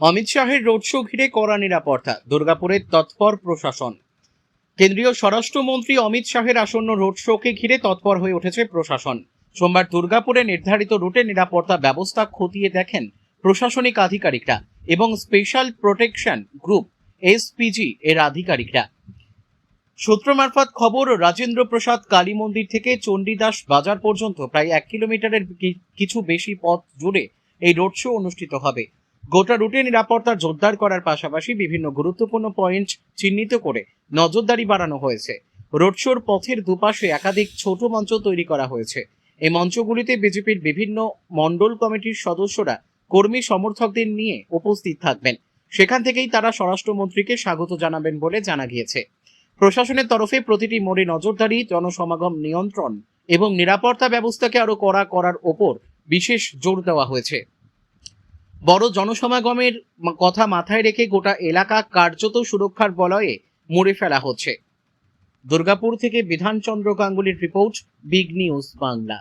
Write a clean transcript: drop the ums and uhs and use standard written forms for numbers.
অমিত শাহের road show ঘিরে কড়া নিরাপত্তা, দুর্গাপুরের তৎপর প্রশাসন। কেন্দ্রীয় স্বরাষ্ট্রমন্ত্রী অমিত শাহের আসন্ন রোড শোকে ঘিরে তৎপর হয়ে উঠেছে প্রশাসন। সোমবার দুর্গাপুরে নির্ধারিত রুটে নিরাপত্তা ব্যবস্থা খতিয়ে দেখেন প্রশাসনিক আধিকারিকরা এবং স্পেশাল প্রোটেকশন গ্রুপ এসপিজি এর আধিকারিকরা। সূত্র মারফত খবর, রাজেন্দ্র প্রসাদ কালী মন্দির থেকে চণ্ডীদাস বাজার পর্যন্ত প্রায় 1 কিলোমিটারের কিছু বেশি পথ জুড়ে এই রোড শো অনুষ্ঠিত হবে। গোটা রুটে নিরাপত্তা জোরদার করার পাশাপাশি বিভিন্ন গুরুত্বপূর্ণ পয়েন্ট চিহ্নিত করে নজরদারি বাড়ানো হয়েছে। রোড শোর পথের দুপাশে একাধিক ছোট মঞ্চ তৈরি করা হয়েছে। এই মঞ্চগুলিতে বিজেপির বিভিন্ন মণ্ডল কমিটির সদস্যরা কর্মী সমর্থকদের নিয়ে উপস্থিত থাকবেন। সেখান থেকেই তারা স্বরাষ্ট্রমন্ত্রীকে স্বাগত জানাবেন বলে জানা গিয়েছে। প্রশাসনের তরফে প্রতিটি মোড়ে নজরদারি, জনসমাগম নিয়ন্ত্রণ এবং নিরাপত্তা ব্যবস্থাকে আরো কড়া করার ওপর বিশেষ জোর দেওয়া হয়েছে। বড় জনসমাগমের কথা মাথায় রেখে গোটা এলাকা কার্যত সুরক্ষার বলয়ে মুড়ে ফেলা হচ্ছে। দুর্গাপুর থেকে বিধানচন্দ্র গাঙ্গুলির রিপোর্ট, বিগ নিউজ বাংলা।